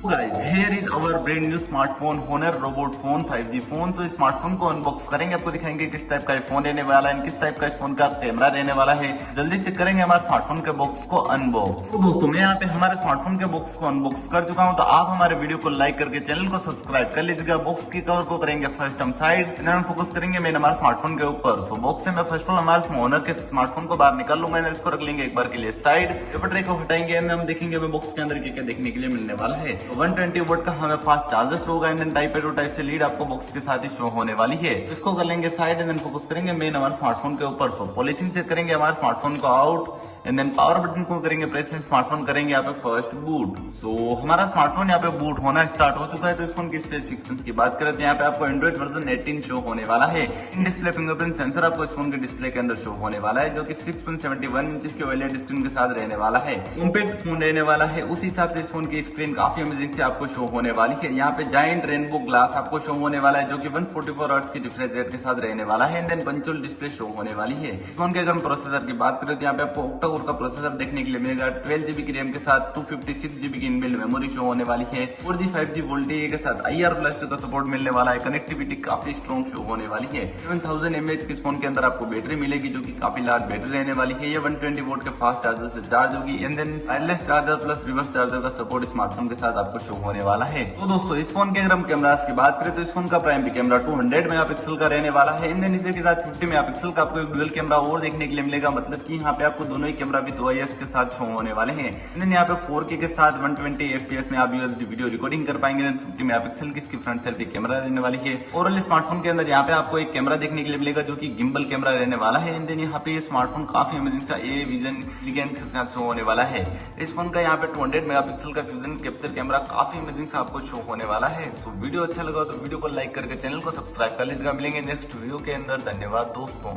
Guys here is our brand new smartphone Honor robot phone 5G phone. तो smartphone को unbox करेंगे, आपको दिखाएंगे किस टाइप का फोन रहने वाला है, किस टाइप का इस फोन का कैमरा रहने वाला है। जल्दी से करेंगे हमारे स्मार्टफोन के बॉक्स को अनबॉक्स। तो दोस्तों मैं यहाँ पे हमारे स्मार्टफोन के बॉक्स को अनबॉक्स कर चुका हूँ। तो आप हमारे वीडियो को लाइक करके चैनल को सब्सक्राइब कर लीजिएगा। बॉक्स की कवर को करेंगे फर्स्ट हम साइड, हम फोकस करेंगे मेन हमारे स्मार्टफोन के ऊपर। सो बॉक्स से मैं फर्स्ट ऑफ ऑल हमारे ओनर के स्मार्टफोन को बाहर निकाल लूंगा, इसको रख लेंगे एक बार के लिए साइड। पेपर ट्रे को हटाएंगे, हम देखेंगे हमें बॉक्स के अंदर क्या देखने के लिए मिलने वाला है। 120 वोल्ट का हमें फास्ट चार्जर शो होगा, and type A to type C lead आपको बॉक्स के साथ ही शो होने वाली है। इसको कर लेंगे साइड, एंड फोकस करेंगे मेन हमारे स्मार्टफोन के ऊपर। सो पॉलिथीन से करेंगे हमारे स्मार्टफोन को out, and then power button को करेंगे प्रेस, स्मार्टफोन करेंगे यहाँ पे फर्स्ट बूट। सो हमारा स्मार्टफोन यहाँ पे बूट होना स्टार्ट हो चुका है। तो इस फोन की स्पेसिफिकेशंस की बात करें तो यहाँ पे आपको एंड्रॉइड वर्जन 18 शो होने वाला है। इन डिस्प्ले फिंगरप्रिंट सेंसर आपको इस फोन के डिस्प्ले के अंदर शो होने वाला है, जो कि 6.71 इंच के OLED स्क्रीन के साथ रहने वाला है। कॉम्पैक्ट फोन रहने वाला है, उस हिसाब से इस फोन की स्क्रीन काफी अमेजिंग से आपको शो होने वाली है। यहाँ पे जायंट रेनबो ग्लास आपको शो होने वाला है, जो कि 144 हर्ट्ज की रिफ्रेश रेट के साथ रहने वाला है, and then punctual display show होने वाली है। इस फोन के अगर हम प्रोसेसर की बात करें तो यहाँ पे आपको ऑक्टा कोर का प्रोसेसर देखने के लिए मिलेगा। 12GB की रैम के साथ 256GB की इनबिल्ट मेमोरी शो होने वाली है। 4G 5G वोल्टेज के साथ IR+ का सपोर्ट मिलने वाला है। कनेक्टिविटी काफी स्ट्रॉन्ग शो होने वाली है। 7000 mAh की इस फोन के अंदर आपको बैटरी मिलेगी, जो कि काफी लार्ज बैटरी रहने वाली है। ये 120 वोल्ट के फास्ट चार्जर से चार्ज होगी, and then wireless charger plus reverse charger का सपोर्ट स्मार्टफोन के साथ आपको शो होने वाला है। तो दोस्तों इस फोन के अगर हम कैमरास की बात करें तो इस फोन का प्राइमरी कैमरा 200 मेगापिक्सल का रहने वाला है। इन इसी के साथ 50 मेगापिक्सल का आपको एक डुअल कैमरा और देखने के लिए मिलेगा, मतलब कि यहाँ पे आपको दोनों ही कैमरा विद OIS के साथ शो होने वाले हैं। यहाँ पे 4K के साथ 120 FPS में आप UHD वीडियो रिकॉर्डिंग कर पाएंगे। 50 मेगापिक्सल की इसकी फ्रंट सेल्फी कैमरा रहने वाली है। ओवरऑल स्मार्टफोन के अंदर यहाँ पे आपको एक कैमरा देखने के लिए मिलेगा, जो कि गिम्बल कैमरा रहने वाला है। एंड देन यहाँ पे ये स्मार्टफोन काफी अमेजिंग सा ए विजन इंटेलिजेंस के साथ शो होने वाला है। इस फोन का यहाँ पे 200 मेगापिक्सल का फ्यूजन कैप्चर कैमरा काफी अमेजिंग सा आपको शो होने वाला है। सो वीडियो अच्छा लगा तो वीडियो को लाइक करके चैनल को सब्सक्राइब कर लीजिएगा। मिलेंगे नेक्स्ट वीडियो के अंदर। धन्यवाद दोस्तों।